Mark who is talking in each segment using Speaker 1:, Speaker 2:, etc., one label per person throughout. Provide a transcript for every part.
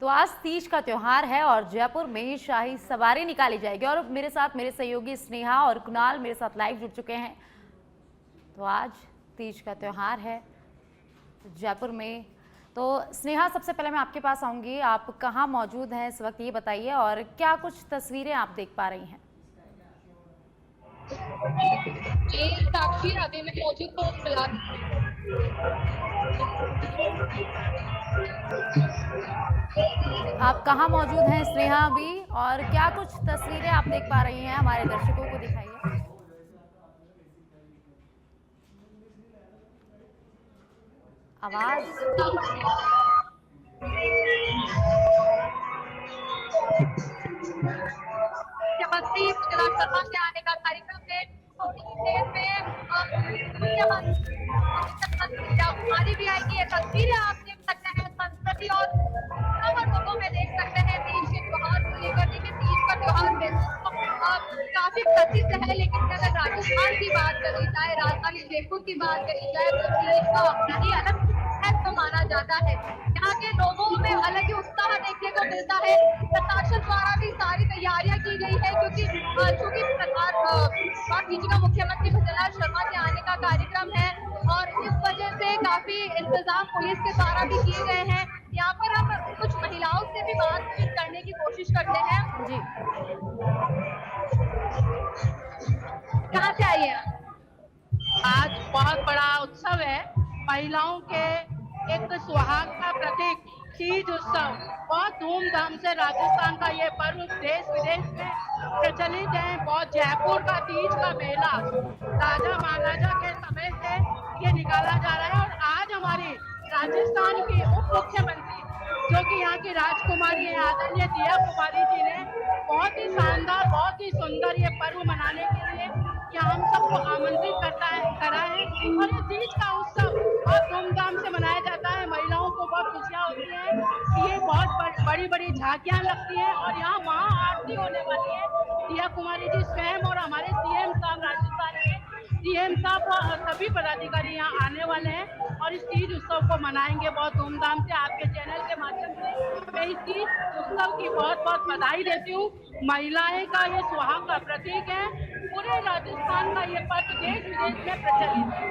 Speaker 1: तो आज तीज का त्योहार है और जयपुर में शाही सवारी निकाली जाएगी और मेरे साथ मेरे सहयोगी स्नेहा और कुणाल मेरे साथ लाइव जुड़ चुके हैं। तो आज तीज का त्योहार है जयपुर में। तो स्नेहा, सबसे पहले मैं आपके पास आऊंगी, आप कहाँ मौजूद हैं इस वक्त ये बताइए और क्या कुछ तस्वीरें आप देख पा रही हैं?
Speaker 2: साक्षी अभी मैं मौजूद हूँ फिलहाल।
Speaker 1: आप कहाँ मौजूद हैं स्नेहा अभी, और क्या कुछ तस्वीरें आप देख पा रही हैं? हमारे दर्शकों को दिखाइए। आवाज
Speaker 2: मुख्यमंत्री शर्मा के आने का कार्यक्रम है। कुमारी भी आएगी। ये तस्वीरें आप देख सकते हैं संस्कृति और लोगों में देख सकते हैं तीज के त्योहार को लेकर। देखिए, तीज का त्योहार काफी प्रसिद्ध है, लेकिन अगर राजस्थान की बात करी जाए, राजधानी जयपुर की बात करी जाए, तो तीज का अपना ही अलग महत्व माना जाता है। यहाँ के लोगों में अलग ही उत्साह देखने को मिलता है। प्रशासन द्वारा भी सारी तैयारियां की गई है, क्योंकि चूंकि बीच का मुख्यमंत्री भजनलाल शर्मा के आने का कार्यक्रम है और इस वजह से काफी इंतजाम पुलिस के द्वारा भी किए गए हैं। यहाँ पर हम कुछ महिलाओं से भी बातचीत करने की कोशिश करते हैं।
Speaker 1: जी,
Speaker 2: कहाँ से आई है?
Speaker 3: आज बहुत बड़ा उत्सव है, महिलाओं के एक सुहाग का प्रतीक तीज उत्सव बहुत धूमधाम से राजस्थान का ये पर्व देश विदेश में प्रचलित है। बहुत जयपुर का तीज का मेला राजा महाराजा के समय से ये निकाला जा रहा है और आज हमारी राजस्थान की उप मुख्यमंत्री जो कि यहाँ की राजकुमारी है आदरणीय दिया कुमारी जी ने बहुत ही शानदार, बहुत ही सुंदर ये पर्व मनाने के लिए यहाँ हम सबको आमंत्रित करा है और ये तीज का उत्सव बहुत धूमधाम से मनाया जाता है। महिलाओं को बहुत खुशियाँ होती है। ये बहुत बड़ी बड़ी झांकियाँ लगती हैं और यहाँ महाआरती होने वाली है। दिया कुमारी जी स्वयं और हमारे सीएम साहब, राजस्थान के सीएम साहब और सभी पदाधिकारी यहाँ आने वाले हैं और इस तीज उत्सव को मनाएंगे बहुत धूमधाम से। आपके चैनल के माध्यम से मैं इस तीज उत्सव की बहुत बहुत बधाई देती हूँ। महिलाएं का ये सुहाग का प्रतीक है। पूरे राजस्थान का ये पर्व देश विदेश में प्रचलित है।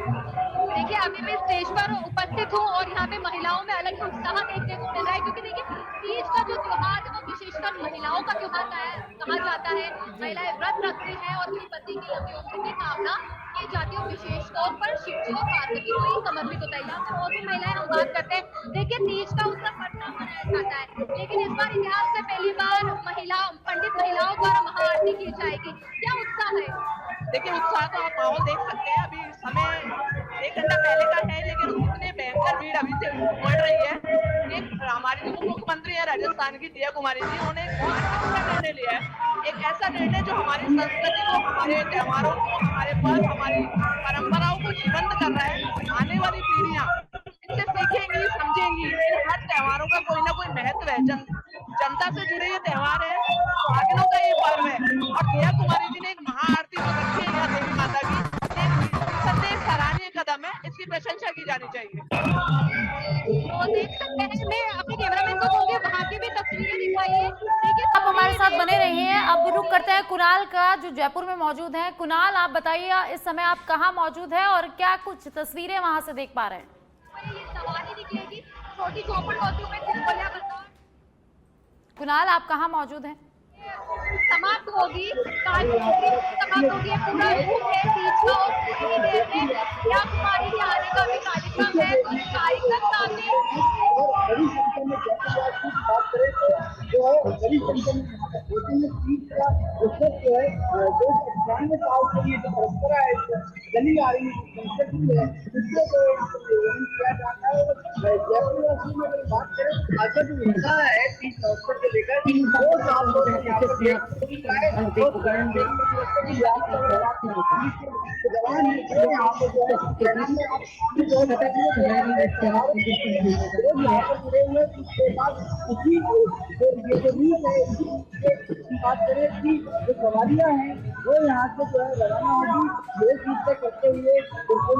Speaker 2: देखिए, अभी मैं स्टेज पर उपस्थित हूँ और यहाँ पे महिलाओं में अलग उत्साह देखने को मिल रहा है, क्योंकि देखिए तीज का जो त्योहार है वो विशेषकर महिलाओं का त्योहार कहा जाता है। महिलाएं व्रत रखती हैं और अपने पति की लंबी उम्र की कामना की जाती है। विशेष तौर पर शिव जी और पार्वती को ही समर्पित होता है। यहाँ पर और भी महिलाएं हम बात करते हैं। देखिए, तीज का उत्सव पटना मनाया जाता है, लेकिन इस बार इतिहास में पहली बार पंडित महिलाओं द्वारा महाआरती की जाएगी। क्या उत्साह है?
Speaker 3: देखिए, उत्साह तो आप माहौल देख सकते हैं। अभी समय 1 घंटा पहले का है, लेकिन उतने भयंकर भीड़ अभी से बढ़ रही है। एक हमारी उप मुख्यमंत्री है राजस्थान की दिया कुमारी जी, उन्होंने एक बहुत अच्छा निर्णय लिया है। एक ऐसा निर्णय जो हमारी संस्कृति को, हमारे त्योहारों को, हमारे पर्व, हमारी परंपराओं को जीवंत कर रहा है। आने वाली पीढ़ियां इनसे सीखेंगी, समझेंगी। इन हर त्योहारों का कोई ना कोई महत्व है। जनता से जुड़े ये त्योहार है, सुहागिनों का ये पर्व है और दिया कुमारी जी ने एक महाआरती जो रखी है यहाँ देवी माता की, एक सराहनीय कदम है। इसकी प्रशंसा की जानी चाहिए।
Speaker 2: तो देख सकते हैं, मैं अपने कैमरामैन को कहूंगी वहाँ की भी तस्वीरें दिखाइए। देखिए,
Speaker 1: आप हमारे साथ बने रहिए। अब रुक करते हैं कुणाल का, जो जयपुर में मौजूद हैं। कुणाल, आप बताइए इस समय आप कहाँ मौजूद हैं और क्या कुछ तस्वीरें वहां से देख पा रहे हैं?
Speaker 2: ये सवारी निकलेगी, छोटी चौपड़ होती हुई
Speaker 1: कुणाल, आप कहाँ मौजूद हैं?
Speaker 2: समाप्त होगी, समाप्त होगी। पूरा रूप है तीज का और थोड़ी देर में दिया कुमारी के आने का भी कार्यक्रम है। तो कार्यक्रम सामने
Speaker 4: बड़ी संख्या में की बात करें तो जो है बड़ी संख्या में तीज का उत्सव जो है 291 साल से ये जो परंपरा है चली आ रही संस्कृति है, इसको जो किया जाता है। जयपुरवासी में अगर बात करें, आज जो उत्साह है तीज उत्सव को लेकर, वो साल बात करें कि जो सवारियां हैं वो यहाँ से जो है रवाना होगी। ये चीज से करते हुए बिल्कुल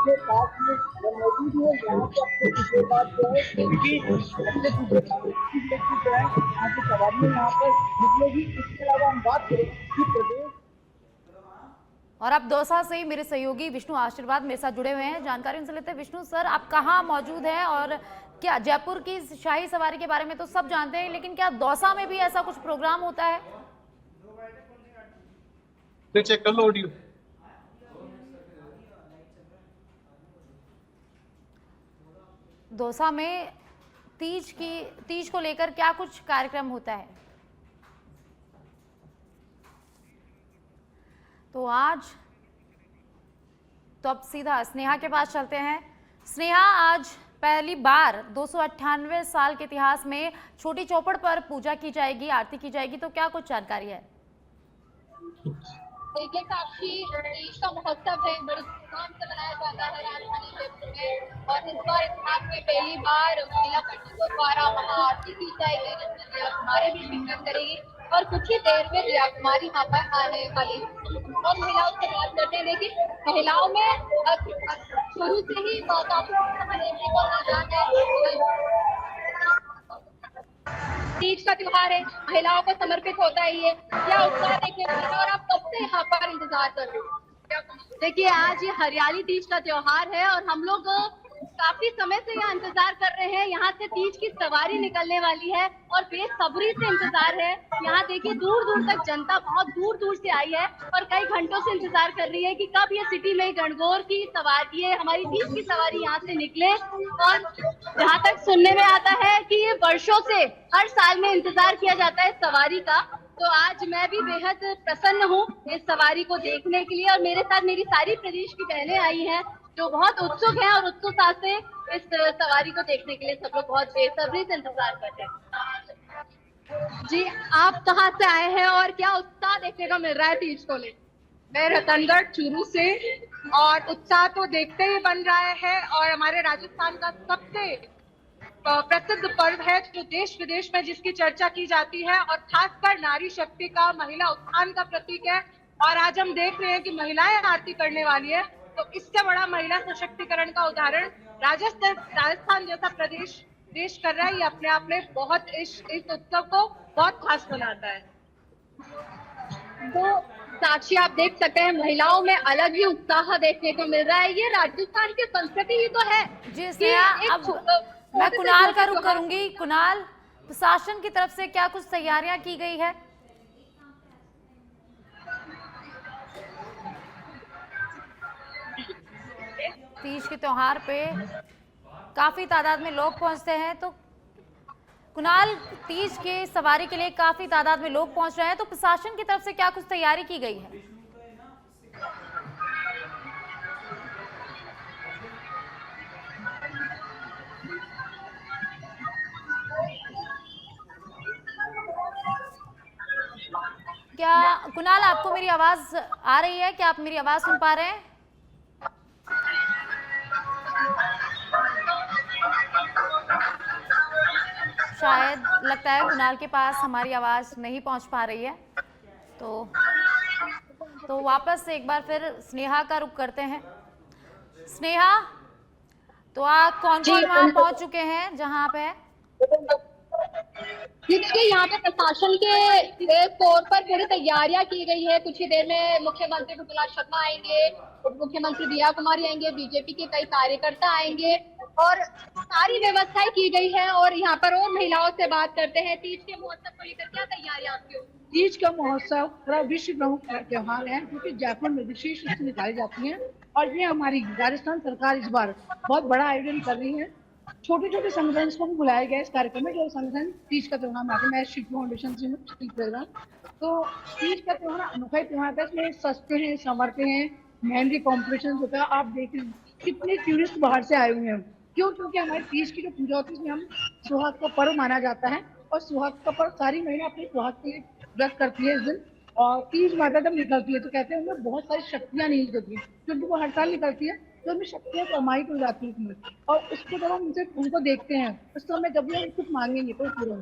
Speaker 4: के साथ में मौजूद हुए यहाँ पे अपने पीछे बात जो है कि अपने पीछे जो है यहाँ की सवारियाँ यहाँ पर निकलेगी। इसके अलावा हम बात करें कि प्रदेश
Speaker 1: और अब दौसा से ही मेरे सहयोगी विष्णु आशीर्वाद मेरे साथ जुड़े हुए हैं, जानकारी उनसे लेते हैं। विष्णु सर, आप कहाँ मौजूद हैं और क्या जयपुर की शाही सवारी के बारे में तो सब जानते हैं, लेकिन क्या दौसा में भी ऐसा कुछ प्रोग्राम होता है?
Speaker 5: तो चेक कर लो ऑडियो।
Speaker 1: दौसा में तीज को लेकर क्या कुछ कार्यक्रम होता है? तो अब सीधा स्नेहा के पास चलते हैं। स्नेहा, आज पहली बार 298 साल के इतिहास में छोटी चौपड़ पर पूजा की जाएगी, आरती की जाएगी, तो क्या कुछ जानकारी है?
Speaker 2: देखिए साक्षी, तीज का महोत्सव है, बड़ी धूमधाम से मनाया जाता है राजधानी जयपुर में। और इस बार इतिहास में पहली बार महिला पंडितों द्वारा वहाँ आरती की जाएगी, जिसमें जया कुमारी भी शिरकत करेगी। और कुछ ही देर में जया कुमारी वहाँ पर आने वाली। और महिलाओं से बात करते हैं। देखिए, महिलाओं में शुरू से ही काफी देखने को मिल जाता है। तीज का त्योहार है, महिलाओं को समर्पित होता है ये। क्या उत्साह देखने को मिला और आप कब से यहाँ पर इंतजार कर रहे हो? देखिए, आज ये हरियाली तीज का त्योहार है और हम लोग काफी समय से यहाँ इंतजार कर रहे हैं। यहाँ से तीज की सवारी निकलने वाली है और बेसब्री से इंतजार है। यहाँ देखिए, दूर दूर तक जनता बहुत दूर दूर से आई है और कई घंटों से इंतजार कर रही है कि कब ये सिटी में गणगौर की सवारी, ये हमारी तीज की सवारी यहाँ से निकले। और जहाँ तक सुनने में आता है कि ये वर्षों से हर साल में इंतजार किया जाता है इस सवारी का। तो आज मैं भी बेहद प्रसन्न हूँ इस सवारी को देखने के लिए। और मेरे साथ मेरी सारी प्रदेश की बहनें आई हैं जो बहुत उत्सुक हैं और उत्सुकता से इस सवारी को देखने के लिए सब लोग बहुत बेसब्री से इंतजार करते हैं। जी, आप कहाँ से आए हैं और क्या उत्साह देखने को मिल रहा है तीज को लेकर?
Speaker 6: मैं रतनगढ़ चूरू से, और उत्साह तो देखते ही बन रहा है। और हमारे राजस्थान का सबसे प्रसिद्ध पर्व है जो देश विदेश में जिसकी चर्चा की जाती है, और खासकर नारी शक्ति का, महिला उत्थान का प्रतीक है। और आज हम देख रहे हैं कि महिलाएं आरती करने वाली है, तो इससे बड़ा महिला सशक्तिकरण का उदाहरण राजस्थान जैसा प्रदेश देश कर रहा है। ये अपने आप में बहुत इस उत्सव को बहुत खास बनाता है।
Speaker 2: तो साक्षी, आप देख सकते हैं महिलाओं में अलग ही उत्साह देखने को मिल रहा है। ये राजस्थान की संस्कृति ही तो है।
Speaker 1: जी स्नेहा, अब मैं कुणाल का रुख करूंगी। कुणाल, प्रशासन की तरफ से क्या कुछ तैयारियां की गई है? तीज के त्योहार पे काफी तादाद में लोग पहुंचते हैं, तो कुणाल, तीज के सवारी के लिए काफी तादाद में लोग पहुंच रहे हैं, तो प्रशासन की तरफ से क्या कुछ तैयारी की गई है? क्या कुणाल, आपको मेरी आवाज आ रही है? क्या आप मेरी आवाज सुन पा रहे हैं? शायद लगता है कुणाल के पास हमारी आवाज नहीं पहुंच पा रही है, तो वापस से एक बार फिर स्नेहा का रुख करते हैं। स्नेहा, तो आप कौन कौन वहां पहुंच चुके हैं जहां पे?
Speaker 2: देखिए, यहाँ पे प्रशासन के तौर पर पूरी तैयारियां की गई है। कुछ ही देर में मुख्यमंत्री प्रहलाद शर्मा आएंगे, उप मुख्यमंत्री जया कुमारी आएंगे, बीजेपी के कई कार्यकर्ता आएंगे और सारी व्यवस्थाएं की गई है। और यहाँ पर और महिलाओं से बात करते हैं। तीज के महोत्सव को लेकर क्या तैयारियां आपकी?
Speaker 6: तीज का महोत्सव पूरा विश्व प्रमुख त्योहार है, क्योंकि जयपुर में विशेष रूप से निकाली जाती है। और ये हमारी राजस्थान सरकार इस बार बहुत बड़ा आयोजन कर रही है। छोटे छोटे संगठन को भी बुलाया गया इस कार्यक्रम में, जो संगठन तीज का त्योहार मनाते हैं। मैं शिव फाउंडेशन से हूँ। तो तीज का त्योहार अनोखा त्योहार है। इसमें सस्ते हैं, संवरते हैं, मेहंदी कॉम्पिटिशन होता है। आप देख कितने टूरिस्ट बाहर से आए हुए हैं। क्यों? क्योंकि हमारी तीज की जो पूजा होती है उसमें हम सुहाग का पर्व माना जाता है, और सुहाग का पर्व सारी महिला अपने सुहाग के लिए व्रत करती है इस दिन। और तीज माता जब निकलती है तो कहते हैं उनमें बहुत सारी शक्तियां नहीं निकलती है, क्योंकि वो हर साल निकलती है तो उनमें शक्तियां समाहित हो जाती है उसमें। और उसको जब हम उनको देखते हैं उस समय जब भी हम कुछ मांगेंगे तो पूरा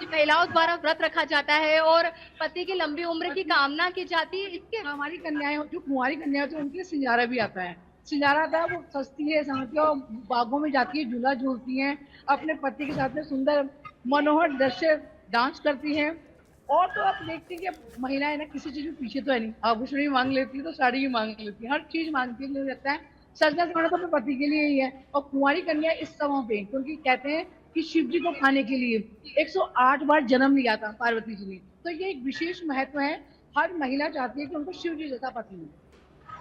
Speaker 2: महिलाओं द्वारा व्रत रखा जाता है और पति की लंबी उम्र की कामना की जाती है। इसके
Speaker 6: हमारी कन्याएं जो कुंवारी कन्या होती है उनके लिए सिंजारा भी आता है। सिंजारा आता है, वो सस्ती है, समझती है, और बागों में जाती है, झूला झूलती हैं, अपने पति के साथ में सुंदर मनोहर दृश्य डांस करती हैं। और तो आप देखते हैं कि महिलाएं ना किसी चीज में पीछे तो है नहीं, आभूषण भी मांग लेती है तो साड़ी भी मांग लेती है, हर चीज मांगती है। रहता है सजना समाना तो अपने पति के लिए ही है। और कुंवारी कन्या इस समय पे, क्योंकि कहते हैं कि शिव जी को पाने के लिए 108 बार जन्म लिया था पार्वती जी ने, तो ये एक विशेष महत्व है। हर महिला चाहती है कि उनको शिव जी जैसा पति मिले।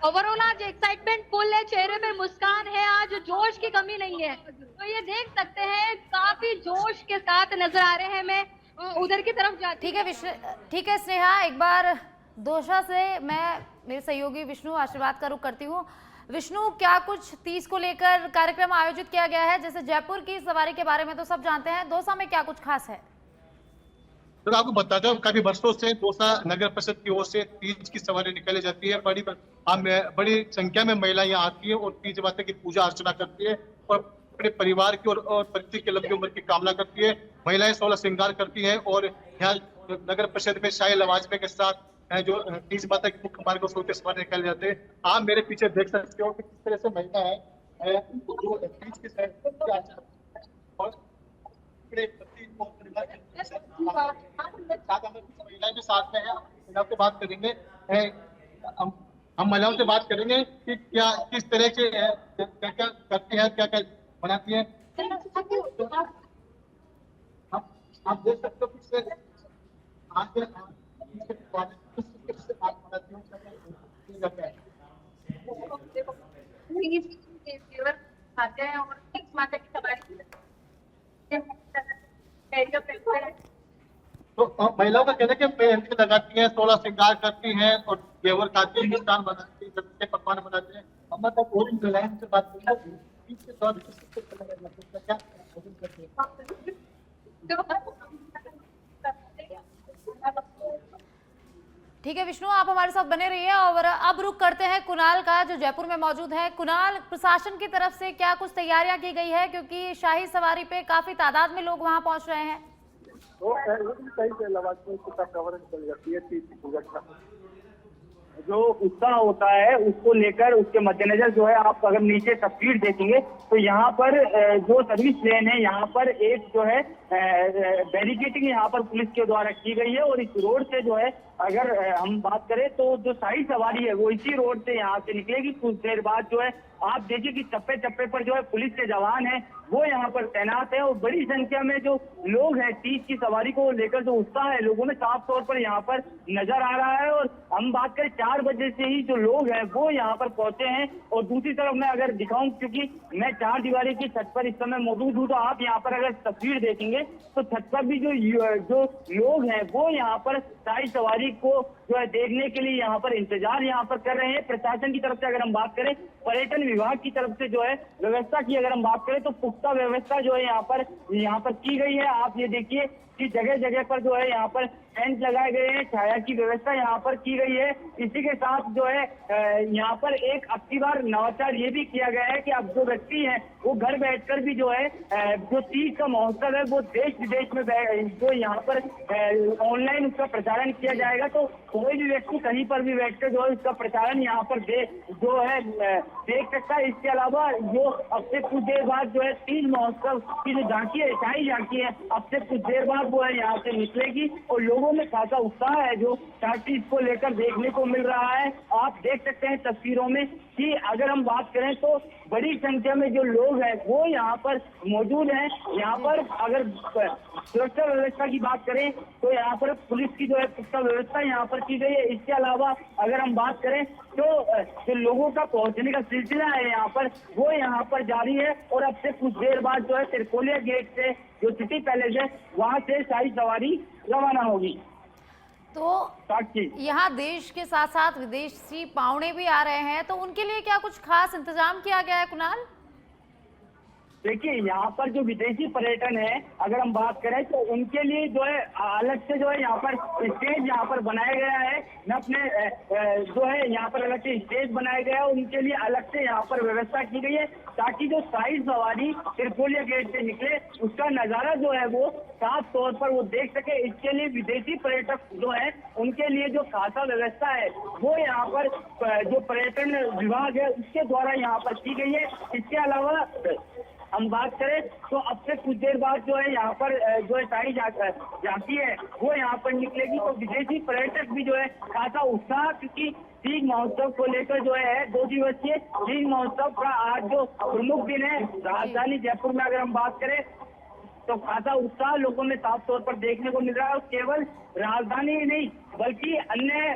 Speaker 2: ओवरऑल आज एक्साइटमेंट फुल है, चेहरे पे मुस्कान है, आज जोश की कमी नहीं है। तो ये देख सकते हैं काफी जोश के साथ नजर आ रहे हैं। मैं उधर की तरफ जाती
Speaker 1: ठीक है स्नेहा, एक बार दोषा से मैं मेरे सहयोगी विष्णु आशीर्वाद का रुख करती हूँ। विष्णु, क्या कुछ तीज को लेकर कार्यक्रम आयोजित किया गया है? जैसे जयपुर की सवारी के बारे में तो सब जानते हैं, दौसा में क्या कुछ खास है?
Speaker 5: तो आपको बताता हूँ, काफी वर्षों से दौसा नगर परिषद की ओर से तीज की सवारी निकाली जाती है। बड़ी संख्या में महिलाएं यहाँ आती है और तीज माता की पूजा अर्चना करती है और अपने परिवार की और पति की लंबी उम्र की कामना करती है। महिलाएं 16 श्रृंगार करती हैं और यहाँ नगर परिषद में शाही लवाजमे के साथ जो तीज माता के मुख्य मार्ग से सवारी निकाले जाते हैं। आप मेरे पीछे देख सकते हो कि किस तरह से महिला है जो तीज की और महिलाएं भी साथ में है। आपसे बात करेंगे, हम महिलाओं से बात करेंगे कि क्या किस तरह से क्या क्या करती है, क्या क्या बनाती है। आप देख सकते हो किससे
Speaker 2: खाते हैं और माता की सवारी
Speaker 5: तो महिलाओं का कहना है कि मेहंदी लगाती हैं, 16 श्रृंगार करती हैं और घेवर खाती हैं, मिष्ठान बनाती हैं, पकवान बनाते हैं। हम तक और महिलाओं से बात करेंगे
Speaker 1: ठीक है विष्णु, आप हमारे साथ बने रहिए और अब रुख करते हैं कुणाल का, जो जयपुर में मौजूद है। कुणाल, प्रशासन की तरफ से क्या कुछ तैयारियां की गई है, क्योंकि शाही सवारी पे काफी तादाद में लोग वहां पहुंच रहे हैं?
Speaker 4: तो सही लवाजमे का कवरेज चल जाती है। तीज की पूजा का जो उत्साह होता है उसको लेकर, उसके मद्देनजर जो है, आप अगर नीचे तस्वीर देखेंगे तो यहाँ पर जो सर्विस लेन है, यहाँ पर एक जो है बैरिकेडिंग यहाँ पर पुलिस के द्वारा की गई है। और इस रोड से जो है, अगर हम बात करें तो जो शाही सवारी है वो इसी रोड से यहाँ से निकलेगी। कुछ देर बाद जो है आप देखिए कि चप्पे चप्पे पर जो है पुलिस के जवान हैं वो यहाँ पर तैनात है और बड़ी संख्या में जो लोग हैं तीज की सवारी को लेकर जो उत्साह है लोगों में साफ तौर पर यहाँ पर नजर आ रहा है। और हम बात करें 4 बजे से ही जो लोग हैं वो यहाँ पर पहुंचे हैं। और दूसरी तरफ मैं अगर दिखाऊं, क्योंकि मैं 4 दीवारी की छत पर इस समय मौजूद हूँ, तो आप यहाँ पर अगर तस्वीर देखेंगे तो छत पर भी जो लोग हैं वो यहाँ पर शाही सवारी को जो है देखने के लिए यहाँ पर इंतजार यहाँ पर कर रहे हैं। प्रशासन की तरफ से अगर हम बात करें, पर्यटन विभाग की तरफ से जो है व्यवस्था की अगर हम बात करें तो पुख्ता व्यवस्था जो है यहाँ पर की गई है। आप ये देखिए कि जगह जगह पर जो है यहाँ पर टेंट लगाए गए हैं, छाया की व्यवस्था यहाँ पर की गई है। इसी के साथ जो है यहाँ पर एक अब की बार नवाचार ये भी किया गया है कि अब जो व्यक्ति हैं वो घर बैठकर भी जो है जो तीज का महोत्सव है वो देश विदेश में जो यहाँ पर ऑनलाइन उसका प्रचारण किया जाएगा। तो कोई भी व्यक्ति कहीं पर भी बैठकर जो है उसका प्रचारण यहाँ पर देख सकता है। इसके अलावा जो अब से कुछ देर बाद जो है तीज महोत्सव की जो झांकी है, शाही झांकी है, अब से कुछ देर बाद वो है यहाँ से निकलेगी और लोगों में खासा उत्साह है जो तीज को लेकर देखने को मिल रहा है। आप देख सकते हैं तस्वीरों में कि अगर हम बात करें तो बड़ी संख्या में जो लोग हैं वो यहाँ पर मौजूद हैं। यहाँ पर अगर सुरक्षा व्यवस्था की बात करें तो यहाँ पर पुलिस की जो है पुख्ता व्यवस्था यहाँ पर की गई है। इसके अलावा अगर हम बात करें तो जो लोगों का पहुंचने का सिलसिला है यहाँ पर वो यहाँ पर जारी है। और अब से कुछ देर बाद जो है तिरकोलिया गेट से जो सिटी पैलेस है वहाँ से शाही सवारी रवाना होगी।
Speaker 1: तो यहाँ देश के साथ साथ विदेशी पाहुणे भी आ रहे हैं, तो उनके लिए क्या कुछ खास इंतजाम किया गया है कुणाल?
Speaker 4: देखिए यहाँ पर जो विदेशी पर्यटन है, अगर हम बात करें तो उनके लिए जो है अलग से जो है यहाँ पर स्टेज यहाँ पर बनाया गया है। न अपने जो है यहाँ पर अलग से स्टेज बनाया गया है, उनके लिए अलग से यहाँ पर व्यवस्था की गई है ताकि जो शाही सवारी त्रिपोलिया गेट से निकले उसका नजारा जो है वो साफ तौर पर वो देख सके। इसके लिए विदेशी पर्यटक जो है उनके लिए जो खासा व्यवस्था है वो यहाँ पर जो पर्यटन विभाग है उसके द्वारा यहाँ पर की गई है। इसके अलावा हम बात करें तो अब से कुछ देर बाद जो है यहाँ पर जो है शाही झांकी है वो यहाँ पर निकलेगी। तो विदेशी पर्यटक भी जो है खासा उत्साह, क्योंकि तीज महोत्सव को लेकर जो है 2 दिवसीय तीज महोत्सव का आज जो प्रमुख दिन है राजधानी जयपुर में अगर हम बात करें तो खासा उत्साह लोगों में साफ तौर पर देखने को मिल रहा है। और केवल राजधानी ही नहीं बल्कि अन्य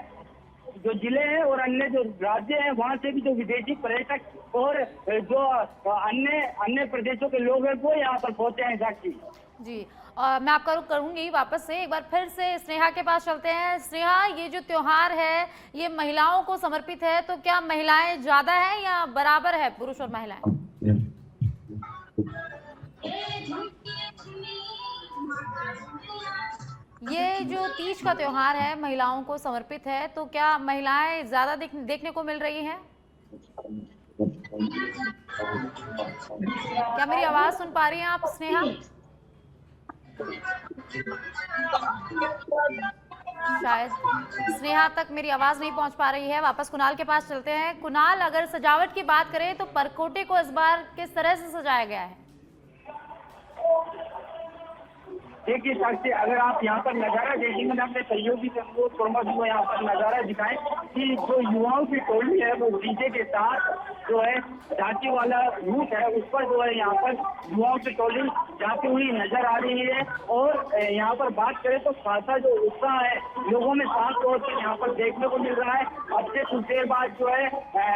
Speaker 4: जो जिले हैं और अन्य जो राज्य हैं वहां से भी जो विदेशी पर्यटक और जो अन्य प्रदेशों के लोग हैं वो यहाँ पर पहुंचे हैं। साक्षी
Speaker 1: जी, और मैं आपका रुख करूंगी वापस से, एक बार फिर से स्नेहा के पास चलते हैं। स्नेहा, ये जो त्योहार है ये महिलाओं को समर्पित है, तो क्या महिलाएं ज्यादा है या बराबर है पुरुष और महिलाएं? ये जो तीज का त्योहार है महिलाओं को समर्पित है, तो क्या महिलाएं ज्यादा देखने को मिल रही हैं? क्या मेरी आवाज सुन पा रही हैं आप स्नेहा? शायद स्नेहा तक मेरी आवाज नहीं पहुंच पा रही है। वापस कुणाल के पास चलते हैं। कुणाल, अगर सजावट की बात करें तो परकोटे को इस बार किस तरह से सजाया गया है?
Speaker 4: देखिए साक्षी, अगर आप यहाँ पर नजारा देखेंगे, मैं अपने सहयोगी से अनुरोध करूंगा कि वो यहाँ पर नजारा दिखाएं कि जो युवाओं की टोली है वो डीजे के साथ जो है झांकी वाला रूट है उस पर जो है यहाँ पर युवाओं की टोली जाती हुई नजर आ रही है। और यहाँ पर बात करें तो खासा जो उत्साह है लोगों में साफ तौर पर यहाँ पर देखने को मिल रहा है। अब से कुछ देर बाद जो है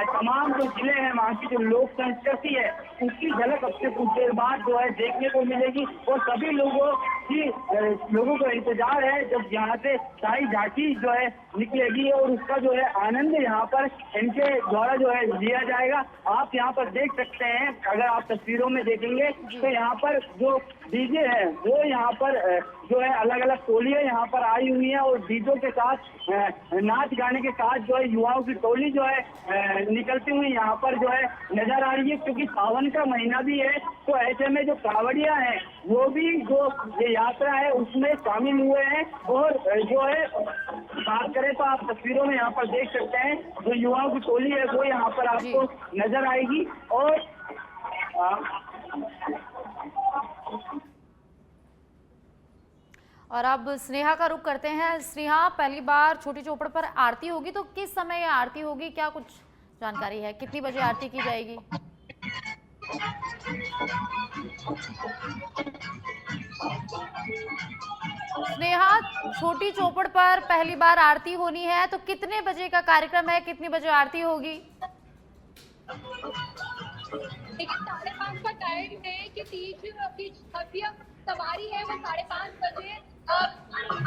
Speaker 4: तमाम जो जिले हैं वहाँ की जो लोक संस्कृति है उसकी झलक अब से कुछ देर बाद जो है देखने को मिलेगी। और सभी लोगों को इंतजार है जब यहाँ से शाही झांकी जो है निकलेगी और उसका जो है आनंद यहाँ पर इनके द्वारा जो है लिया जाएगा। आप यहाँ पर देख सकते हैं, अगर आप तस्वीरों में देखेंगे तो यहाँ पर जो डीजे है वो यहाँ पर जो है अलग अलग टोलियां यहाँ पर आई हुई हैं और डीजों के साथ नाच गाने के साथ जो है युवाओं की टोली जो है निकलती हुई यहाँ पर जो है नजर आ रही है। क्योंकि सावन का महीना भी है तो ऐसे में जो कांवड़िया हैं वो भी जो ये यात्रा है उसमें शामिल हुए हैं। और जो है बात करें तो आप तस्वीरों में यहाँ पर देख सकते हैं जो युवाओं की टोली है वो यहाँ पर आपको नजर आएगी।
Speaker 1: और अब स्नेहा का रुख करते हैं। स्नेहा, पहली बार छोटी चौपड़ पर आरती होगी तो किस समय आरती होगी, क्या कुछ जानकारी है? कितनी बजे आरती की जाएगी? स्नेहा, छोटी चौपड़ पर पहली बार आरती होनी है तो कितने बजे का कार्यक्रम है, कितनी बजे आरती होगी?
Speaker 2: लेकिन 5:30 का टाइम है कि तीज की सवारी है वो 5:30 बजे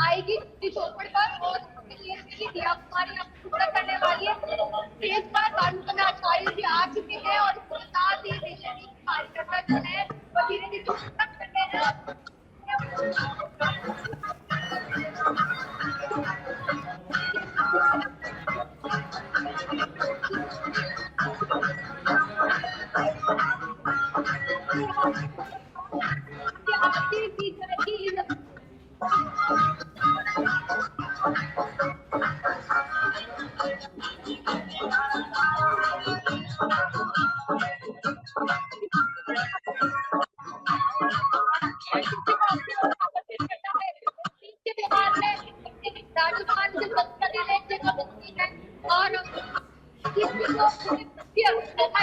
Speaker 2: आएगी चौपड़ पर और दिया कुमारी पूरा करने वाली है। स्टेज पर कानून आचार्य जी आ चुके हैं और इसके साथ ही कार्यकर्ता जो है वो धीरे धीरे करते हैं।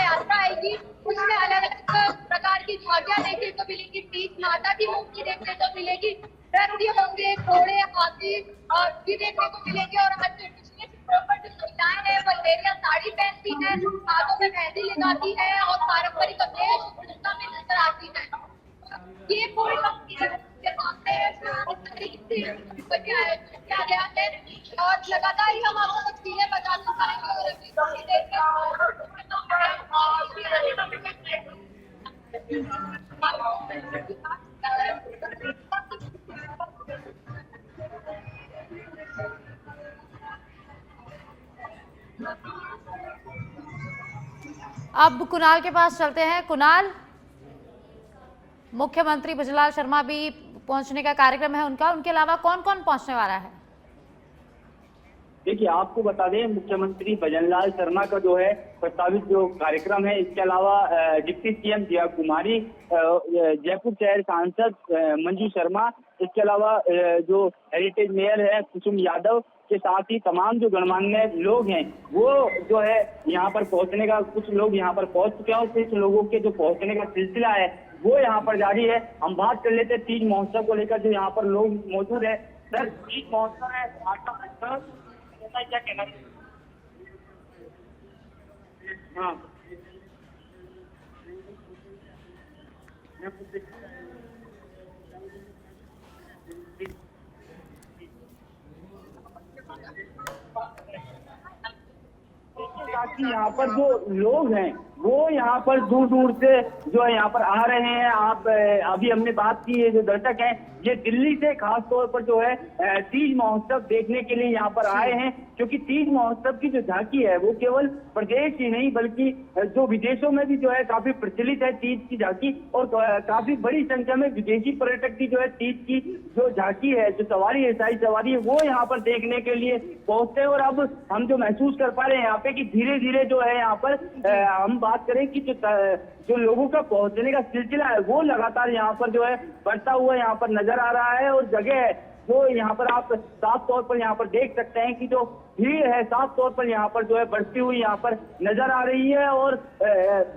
Speaker 2: यात्रा आएगी उसमें अलग अलग प्रकार की झांकियां देखने को मिलेगी, तीज माता की मूर्ति देखने को मिलेगी, नृत्य होंगे, घोड़े, हाथी और भी देखने को मिलेगी। और आज जो पिछले चित्रों पर जो महिलाएं हैं वो लेरिया साड़ी पहनती है, हाथों में मेहंदी लगाती है और पारंपरिक अपने शुभ्रता में नजर आती है। ये पूरी किया गया है और लगातार ही हम आपको तस्वीरें बताते जाएंगे।
Speaker 1: अब कुणाल के पास चलते हैं। कुणाल, मुख्यमंत्री भजनलाल शर्मा भी पहुंचने का कार्यक्रम है उनका, उनके अलावा कौन कौन पहुंचने वाला है?
Speaker 7: देखिए, आपको बता दें, मुख्यमंत्री भजनलाल शर्मा का जो है प्रस्तावित जो कार्यक्रम है, इसके अलावा डिप्टी सीएम जया कुमारी, जयपुर शहर सांसद मंजू शर्मा, इसके अलावा जो हेरिटेज मेयर है कुसुम यादव के साथ ही तमाम जो गणमान्य लोग हैं वो जो है यहाँ पर पहुंचने का, कुछ लोग यहाँ पर पहुंच चुके हैं और कुछ लोगों के जो पहुंचने का सिलसिला है वो यहाँ पर जारी है। हम बात कर लेते हैं तीज महोत्सव को लेकर जो यहाँ पर लोग मौजूद है। सर, तीज महोत्सव है, क्या कहना है? हाँ, ताकि यहाँ पर जो लोग हैं वो यहाँ पर दूर दूर से जो है यहाँ पर आ रहे हैं। आप अभी हमने बात की है, जो दर्शक हैं ये दिल्ली से खास तौर पर जो है तीज महोत्सव देखने के लिए यहाँ पर आए हैं, क्योंकि तीज महोत्सव की जो झांकी है वो केवल प्रदेश ही नहीं बल्कि जो विदेशों में भी जो है काफी प्रचलित है तीज की झांकी, और काफी बड़ी संख्या में विदेशी पर्यटक की जो है तीज की जो झांकी है, जो सवारी है, शाही सवारी है, वो यहाँ पर देखने के लिए पहुंचते हैं। और अब हम जो महसूस कर पा रहे हैं यहाँ पे कि धीरे धीरे जो है यहाँ पर हम बात करें कि जो लोगों का पहुंचने का सिलसिला है वो लगातार यहाँ पर जो है बढ़ता हुआ यहाँ पर नजर आ रहा है। और जगह है जो यहाँ पर आप साफ तौर पर यहाँ पर देख सकते हैं कि जो भीड़ है साफ तौर पर यहाँ पर जो है बढ़ती हुई यहाँ पर नजर आ रही है। और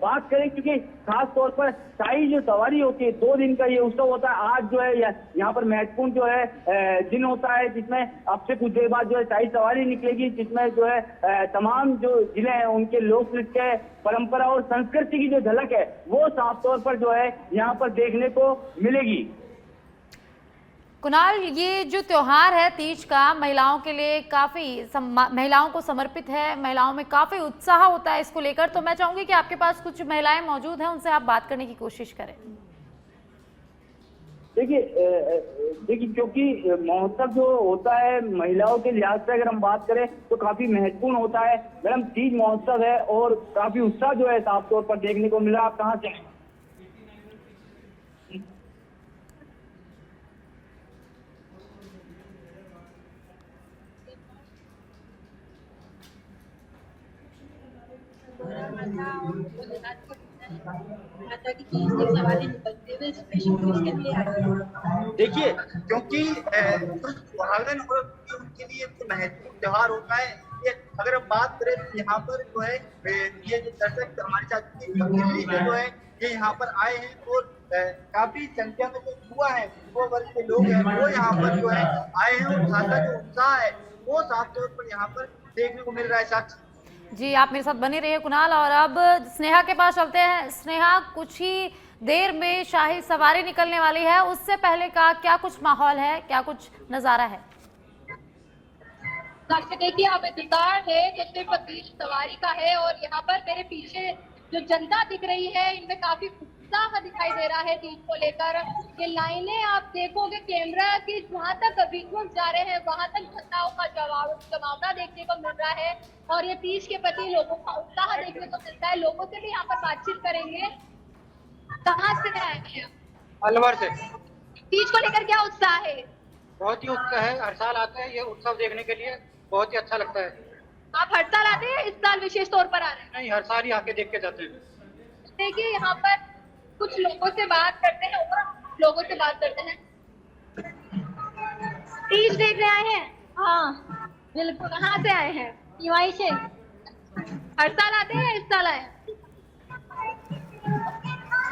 Speaker 7: बात करें, क्योंकि खास तौर पर शाही जो सवारी होती है, 2 दिन का ये उत्सव होता है। आज जो है यहाँ पर महत्वपूर्ण जो है दिन होता है, जिसमें अब से कुछ देर बाद जो है शाही सवारी निकलेगी, जिसमें जो है तमाम जो जिले हैं उनके लोक नृत्य, परंपरा और संस्कृति की जो झलक है वो साफ तौर पर जो है यहाँ पर देखने को मिलेगी।
Speaker 1: कुणाल, ये जो त्योहार है तीज का महिलाओं के लिए काफी महिलाओं को समर्पित है, महिलाओं में काफी उत्साह होता है इसको लेकर, तो मैं चाहूंगी कि आपके पास कुछ महिलाएं मौजूद हैं, उनसे आप बात करने की कोशिश करें।
Speaker 7: देखिए, क्योंकि महोत्सव जो होता है महिलाओं के लिहाज से अगर हम बात करें तो काफी महत्वपूर्ण होता है। मैडम, तीज महोत्सव है और काफी उत्साह जो है साफ तौर पर देखने को मिला। आप कहाँ से हैं?
Speaker 8: देखिए, क्योंकि सुहागन और उनके लिए तो महत्वपूर्ण त्योहार होता है। ये अगर हम बात करें तो यहाँ पर जो है ये जो दर्शक हमारे साथ दिल्ली से जो है ये यहाँ पर आए हैं और काफी संख्या में जो युवा है, युवा वर्ग के लोग हैं वो यहाँ पर जो है आए हैं और खासा जो उत्साह है वो साफ तौर पर यहाँ पर देखने को मिल रहा है। साथ
Speaker 1: जी, आप मेरे साथ बने रहिए कुणाल। और अब स्नेहा के पास चलते हैं। स्नेहा, कुछ ही देर में शाही सवारी निकलने वाली है, उससे पहले का क्या कुछ माहौल है, क्या कुछ नजारा है?
Speaker 2: देखिए, अब इंतजार है जो सिर्फ तीज सवारी का है और यहाँ पर मेरे पीछे जो जनता दिख रही है इनमें काफी उत्साह दिखाई दे रहा है तीज को लेकर। ये लाइनें आप देखोगे कैमरा की जहाँ तक विजुअल जा रहे हैं वहां तक जनताओं का जमावड़ा देखने को मिल रहा है और ये तीज के प्रति लोगों का उत्साह देखने को मिलता है। लोगों से भी यहाँ पर बातचीत करेंगे। कहाँ से आए हैं?
Speaker 9: अलवर से।
Speaker 2: तीज को लेकर क्या उत्साह है?
Speaker 9: बहुत ही उत्साह है, हर साल आते हैं ये उत्सव देखने के लिए, बहुत ही अच्छा लगता है।
Speaker 2: आप हर साल आते हैं, इस साल विशेष तौर पर आ रहे हैं?
Speaker 9: नहीं, हर साल ही आके देख के जाते हैं।
Speaker 2: देखिए, यहाँ पर कुछ लोगों से बात करते हैं और लोगों से बात करते हैं। तीज देखने आए हैं? हाँ बिल्कुल। कहाँ से आए हैं? युवाई से। हर साल आते हैं, इस साल आए?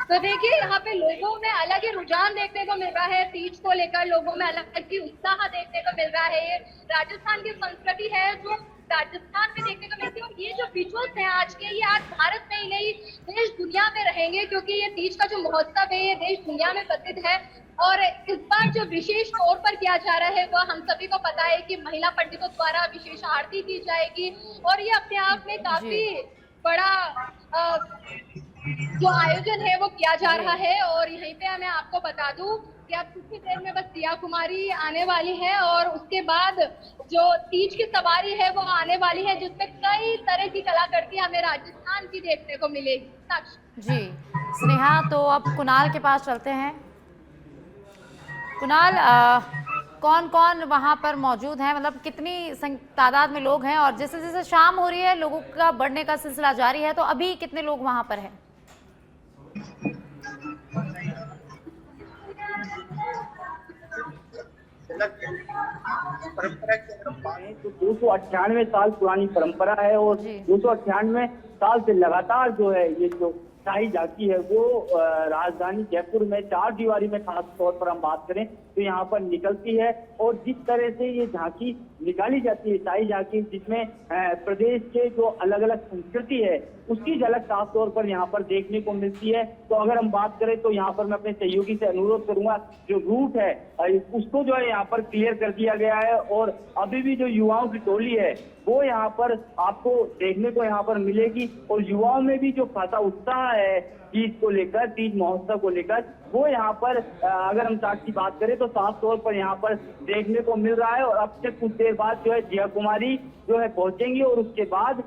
Speaker 2: तो देखिए, यहाँ पे लोगों में अलग ही रुझान देखने को मिल रहा है तीज को लेकर, लोगों में अलग ही उत्साह देखने को मिल रहा है। ये राजस्थान की संस्कृति है जो राजस्थान में देखने को मिलती है और ये जो विजुअल्स हैं आज के, ये आज भारत में ही नहीं देश दुनिया में रहेंगे, क्योंकि ये तीज का जो महोत्सव है ये देश दुनिया में प्रसिद्ध है। और इस बार जो विशेष तौर पर किया जा रहा है वह हम सभी को पता है कि महिला पंडितों द्वारा विशेष आरती की जाएगी और ये अपने आप में काफी बड़ा जो आयोजन है वो किया जा रहा है। और यहीं पे मैं आपको बता दूं कि अब कुछ ही देर में बस दिया कुमारी आने वाली है और उसके बाद जो तीज की सवारी है वो आने वाली है, जिसमें कई तरह की कलाकृति हमें राजस्थान की देखने को मिलेगी। साक्षी।
Speaker 1: जी स्नेहा, तो अब कुणाल के पास चलते हैं। कुणाल, कौन कौन वहाँ पर मौजूद है, मतलब कितनी तादाद में लोग हैं, और जैसे जैसे शाम हो रही है लोगों का बढ़ने का सिलसिला जारी है, तो अभी कितने लोग वहाँ पर हैं?
Speaker 8: परंपरा की अगर हम बात
Speaker 7: तो 298 साल पुरानी परंपरा है और 298 साल से लगातार जो है ये जो शाही झांकी है वो राजधानी जयपुर में चार दीवारी में खास तौर पर हम बात करें तो यहाँ पर निकलती है। और जिस तरह से ये झांकी निकाली जाती है, शाही झांकी, जिसमें प्रदेश के जो अलग अलग संस्कृति है उसकी झलक साफ तौर पर यहाँ पर देखने को मिलती है। तो अगर हम बात करें तो यहाँ पर मैं अपने सहयोगी से अनुरोध करूंगा, जो रूट है उसको जो है यहाँ पर क्लियर कर दिया गया है और अभी भी जो युवाओं की टोली है वो यहाँ पर आपको देखने को यहाँ पर मिलेगी। और युवाओं में भी जो खासा उत्साह है तीज को लेकर, तीज महोत्सव को लेकर, वो यहाँ पर अगर हम साथ की बात करें तो साफ तौर पर यहाँ पर देखने को मिल रहा है। और अब से कुछ देर बाद जो है दिया कुमारी जो है पहुंचेंगी और उसके बाद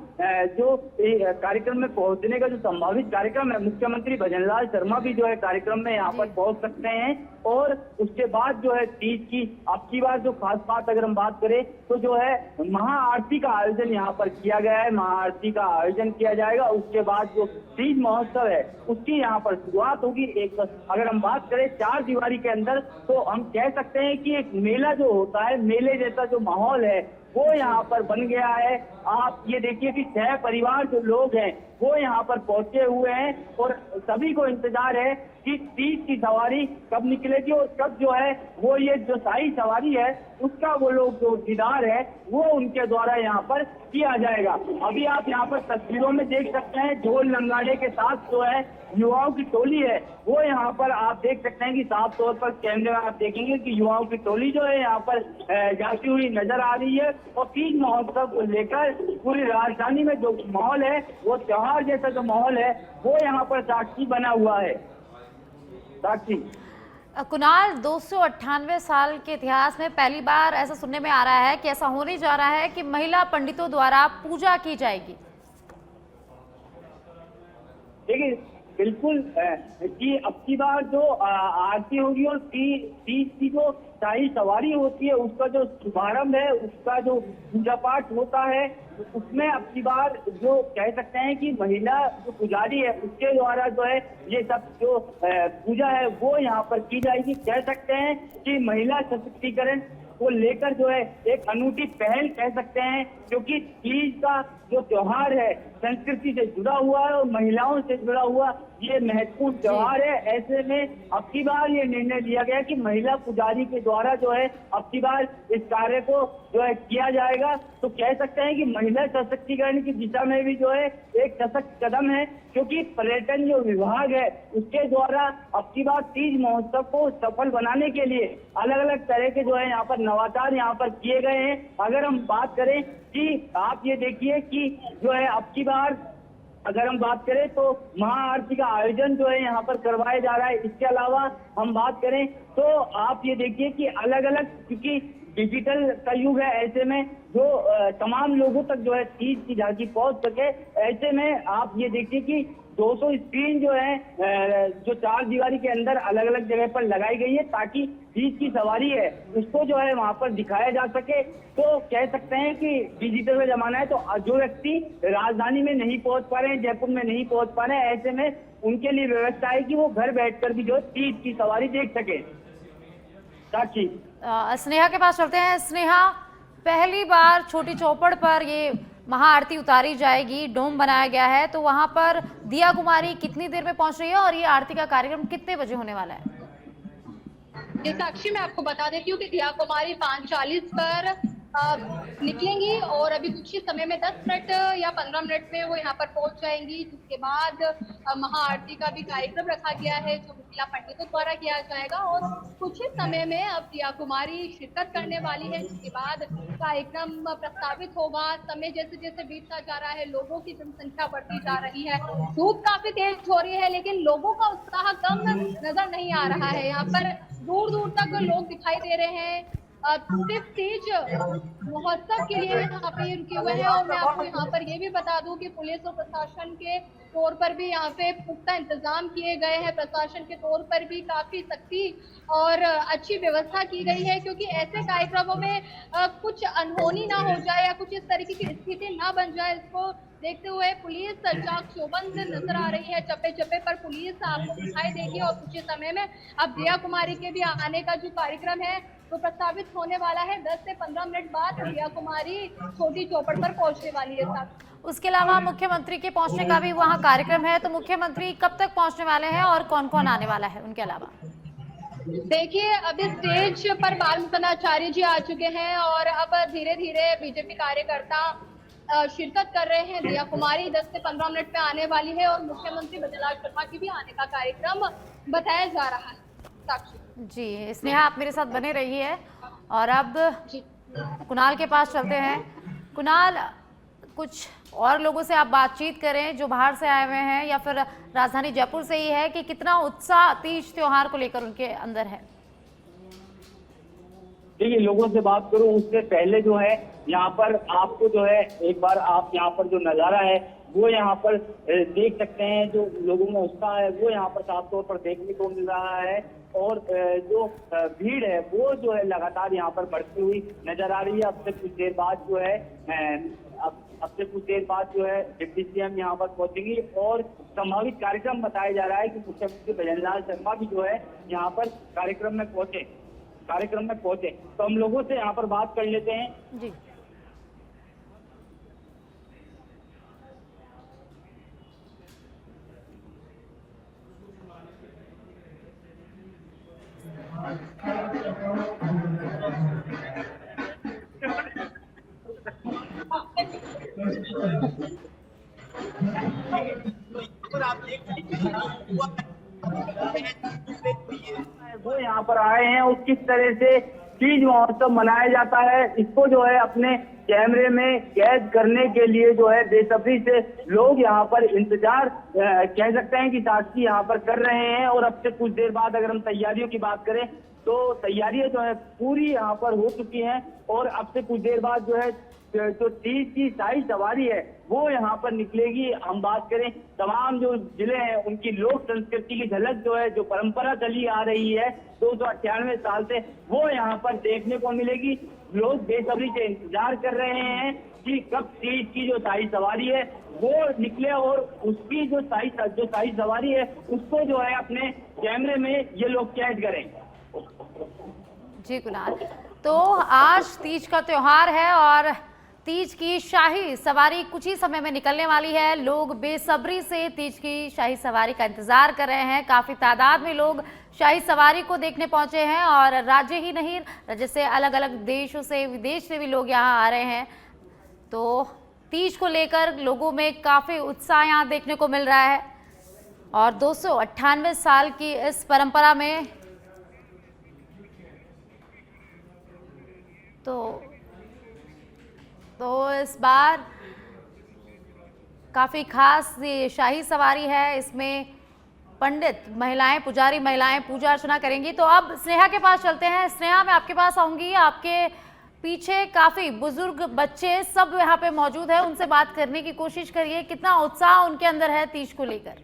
Speaker 7: जो कार्यक्रम में पहुंचने का जो संभावित कार्यक्रम है, मुख्यमंत्री भजनलाल शर्मा भी जो है कार्यक्रम में यहाँ पर पहुंच सकते हैं। और उसके बाद जो है तीज की अब की बार जो खास बात अगर हम बात करें तो जो है महाआरती का आयोजन यहाँ पर किया गया है, महाआरती का आयोजन किया जाएगा। उसके बाद जो तीज महोत्सव है उसकी यहाँ पर शुरुआत होगी। एक अगर हम बात करें चार दीवारी के अंदर तो हम कह सकते हैं कि एक मेला जो होता है, मेले जैसा जो माहौल है वो यहाँ पर बन गया है। आप ये देखिए कि 6 परिवार जो लोग हैं वो यहाँ पर पहुंचे हुए हैं और सभी को इंतजार है कि तीज की सवारी कब निकलेगी और कब जो है वो ये जो शाही सवारी है उसका वो लोग जो दीदार है वो उनके द्वारा यहाँ पर किया जाएगा। अभी आप यहाँ पर तस्वीरों में देख सकते हैं ढोल नगाड़े के साथ जो है युवाओं की टोली है वो यहाँ पर आप देख सकते हैं कि साफ तौर पर कैमरे में आप देखेंगे कि युवाओं की टोली जो है यहाँ पर जाती हुई नजर आ रही है। और तीज महोत्सव को लेकर पूरी राजधानी में जो माहौल है वो त्योहार जैसा जो माहौल है वो यहाँ पर साक्षी बना हुआ है। साक्षी।
Speaker 1: कुणाल, 298 साल के इतिहास में पहली बार ऐसा सुनने में आ रहा है कि ऐसा होने जा रहा है कि महिला पंडितों द्वारा पूजा की जाएगी।
Speaker 7: देखिए बिल्कुल कि अब की बार जो आरती होगी और तीज की जो शाही सवारी होती है उसका जो शुभारंभ है, उसका जो पूजा पाठ होता है उसमें अब की बार जो कह सकते हैं कि महिला जो पुजारी है उसके द्वारा जो है ये सब जो पूजा है वो यहाँ पर की जाएगी। कह सकते हैं कि महिला सशक्तिकरण को लेकर जो है एक अनूठी पहल कह सकते हैं, क्योंकि तीज का जो त्योहार है संस्कृति से जुड़ा हुआ है और महिलाओं से जुड़ा हुआ ये महत्वपूर्ण त्योहार है। ऐसे में अब की बार ये निर्णय लिया गया कि महिला पुजारी के द्वारा जो है अब की बार इस कार्य को जो है किया जाएगा। तो कह सकते हैं कि महिला सशक्तिकरण की दिशा में भी जो है एक सशक्त कदम है, क्योंकि पर्यटन जो विभाग है उसके द्वारा अब की बार तीज महोत्सव को सफल बनाने के लिए अलग अलग तरह के जो है यहाँ पर नवाचार यहाँ पर किए गए हैं। अगर हम बात करें कि आप ये देखिए कि जो है अब की बार अगर हम बात करें तो महाआरती का आयोजन जो है यहाँ पर करवाया जा रहा है। इसके अलावा हम बात करें तो आप ये देखिए कि अलग अलग, क्योंकि डिजिटल का युग है, ऐसे में जो तमाम लोगों तक जो है तीज की झांकी पहुंच सके, ऐसे में आप ये देखिए कि 200 स्क्रीन जो है जो चार दीवारी के अंदर अलग अलग जगह पर लगाई गई है ताकि तीज की सवारी है उसको जो है वहां पर दिखाया जा सके। तो कह सकते हैं कि डिजिटल का जमाना है, तो जो व्यक्ति राजधानी में नहीं पहुंच पा रहे हैं, जयपुर में नहीं पहुंच पा रहे हैं, ऐसे में उनके लिए व्यवस्था है कि वो घर बैठकर भी जो तीज की सवारी देख सके। साक्षी।
Speaker 1: स्नेहा के पास चलते हैं। स्नेहा, पहली बार छोटी चौपड़ पर ये महाआरती उतारी जाएगी, डोम बनाया गया है, तो वहां पर दिया कुमारी कितनी देर में पहुंच रही है और ये आरती का कार्यक्रम कितने बजे होने वाला है?
Speaker 2: ये साक्षी मैं आपको बता देती हूँ कि दिया कुमारी 5:40 पर निकलेंगी और अभी कुछ ही समय में 10 मिनट या 15 मिनट में वो यहाँ पर पहुंच जाएंगी। जिसके बाद महाआरती का भी कार्यक्रम रखा गया है जो महिला पंडितों द्वारा किया जाएगा और कुछ ही समय में अब दिया कुमारी शिरकत करने वाली है। जिसके बाद कार्यक्रम प्रस्तावित होगा। समय जैसे जैसे बीतता जा रहा है लोगों की जनसंख्या बढ़ती जा रही है, धूप काफी तेज हो रही है, लेकिन लोगों का उत्साह कम नजर नहीं आ रहा है। यहाँ पर दूर दूर तक लोग दिखाई दे रहे हैं। सिर्फ तीज महोत्सव के लिए यहाँ पे ये रुके हुए हैं। और मैं आपको यहाँ पर ये भी बता दूं कि पुलिस और प्रशासन के तौर पर भी यहाँ पे पुख्ता इंतजाम किए गए हैं। प्रशासन के तौर पर भी काफी सख्ती और अच्छी व्यवस्था की गई है, क्योंकि ऐसे कार्यक्रमों में कुछ अनहोनी ना हो जाए या कुछ इस तरीके की स्थिति ना बन जाए, इसको देखते हुए पुलिस चाक चौबंद नजर आ रही है। चप्पे चप्पे पर पुलिस आपको दिखाई देगी और कुछ ही समय में अब दिया कुमारी के भी आने का जो कार्यक्रम है तो प्रस्तावित होने वाला है। 10 से 15 मिनट बाद दिया कुमारी छोटी चौपड़ पर पहुंचने वाली है। साथ
Speaker 1: उसके अलावा मुख्यमंत्री के पहुंचने का भी वहां कार्यक्रम है, तो मुख्यमंत्री कब तक पहुंचने वाले हैं और कौन कौन आने वाला है उनके अलावा?
Speaker 2: देखिए, अभी स्टेज पर बाल मुकुंदाचार्य जी आ चुके हैं और अब धीरे धीरे बीजेपी कार्यकर्ता शिरकत कर रहे हैं। दिया कुमारी 10 से 15 मिनट में आने वाली है और मुख्यमंत्री भजनलाल शर्मा की भी आने का कार्यक्रम बताया जा रहा है। साक्षी
Speaker 1: जी, स्नेहा आप मेरे साथ बने रहिए और अब कुणाल के पास चलते हैं। कुणाल, कुछ और लोगों से आप बातचीत करें जो बाहर से आए हुए हैं या फिर राजधानी जयपुर से ही है, कि कितना उत्साह तीज त्योहार को लेकर उनके अंदर है?
Speaker 7: देखिए, लोगों से बात करूं उससे पहले जो है यहाँ पर आपको जो है एक बार आप यहाँ पर जो नजारा है वो यहाँ पर देख सकते हैं। जो लोगों में उत्साह है वो यहाँ पर साफ तौर पर देखने को मिल रहा है और जो भीड़ है वो जो है लगातार यहाँ पर बढ़ती हुई नजर आ रही है। अब से कुछ देर बाद जो है डिप्टी सीएम यहाँ पर पहुंचेंगी और संभावित कार्यक्रम बताया जा रहा है कि मुख्यमंत्री भजनलाल शर्मा भी जो है यहाँ पर कार्यक्रम में पहुंचे। तो हम लोगों से यहाँ पर बात कर लेते हैं।
Speaker 1: जी,
Speaker 7: वो यहाँ पर आए हैं और किस तरह से तीज महोत्सव मनाया जाता है इसको जो है अपने कैमरे में कैद करने के लिए जो है बेसब्री से लोग यहाँ पर इंतजार कह सकते हैं कि साक्षी यहाँ पर कर रहे हैं। और अब से कुछ देर बाद अगर हम तैयारियों की बात करें तो तैयारियां जो है पूरी यहाँ पर हो चुकी हैं और अब से कुछ देर बाद जो है जो तीज की शाही सवारी है वो यहाँ पर निकलेगी। हम बात करें तमाम जो जिले हैं उनकी लोक संस्कृति की झलक जो है, जो परंपरा चली आ रही है 298 साल से, वो यहाँ पर देखने को मिलेगी। लोग बेसब्री से इंतजार कर रहे हैं कि कब तीज की जो शाही सवारी है वो निकले और उसकी जो शाही सवारी है उसको जो है अपने कैमरे में ये लोग कैद करें।
Speaker 1: जी कुणाल, तो आज तीज का त्योहार है और तीज की शाही सवारी कुछ ही समय में निकलने वाली है। लोग बेसब्री से तीज की शाही सवारी का इंतजार कर रहे हैं। काफी तादाद में लोग शाही सवारी को देखने पहुंचे हैं और राज्य ही नहीं, राज्य से अलग अलग देशों से, विदेश से भी लोग यहां आ रहे हैं। तो तीज को लेकर लोगों में काफी उत्साह यहां देखने को मिल रहा है और 298 साल की इस परंपरा में तो इस बार काफ़ी खास ये शाही सवारी है। इसमें पंडित महिलाएं, पुजारी महिलाएं पूजा अर्चना करेंगी। तो अब स्नेहा के पास चलते हैं। स्नेहा, मैं आपके पास आऊंगी। आपके पीछे काफ़ी बुजुर्ग बच्चे सब यहाँ पे मौजूद है, उनसे बात करने की कोशिश करिए, कितना उत्साह उनके अंदर है तीज को लेकर।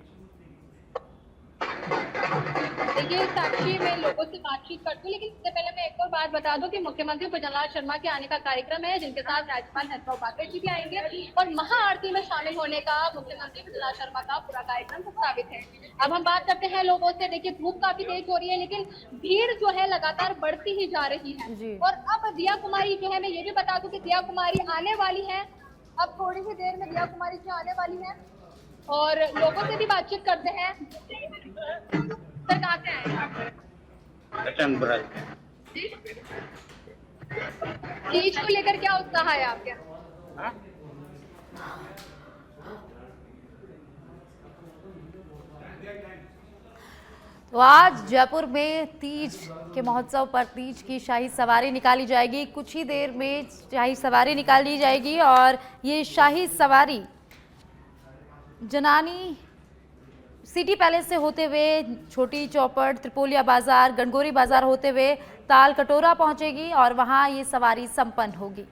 Speaker 2: देखिए साक्षी, मैं लोगों से बातचीत करती हूँ, लेकिन इससे पहले मैं एक और बात बता दूं कि मुख्यमंत्री भजनलाल शर्मा के आने का कार्यक्रम है, जिनके साथ राज्यपाल नेत्र उपाध्याय जी भी आएंगे और महाआरती में शामिल होने का मुख्यमंत्री भजनलाल शर्मा का पूरा कार्यक्रम प्रस्तावित है। अब हम बात करते हैं लोगों से। देखिए, धूप काफी तेज हो रही है लेकिन भीड़ जो है लगातार बढ़ती ही जा रही है। और अब दिया कुमारी जो है, मैं ये भी बता दूं कि दिया कुमारी आने वाली है, अब थोड़ी ही देर में दिया कुमारी जी आने वाली है और लोगों से भी बातचीत करते हैं। सर, कहाँ से आए? तीज को लेकर क्या उत्साह है आपके?
Speaker 1: तो आज जयपुर में तीज के महोत्सव पर तीज की शाही सवारी निकाली जाएगी। कुछ ही देर में शाही सवारी निकाली जाएगी और ये शाही सवारी जनानी सिटी पैलेस से होते हुए छोटी चौपड़, त्रिपोलिया बाजार, गणगौरी बाजार होते हुए ताल कटोरा पहुंचेगी और वहां ये सवारी संपन्न होगी।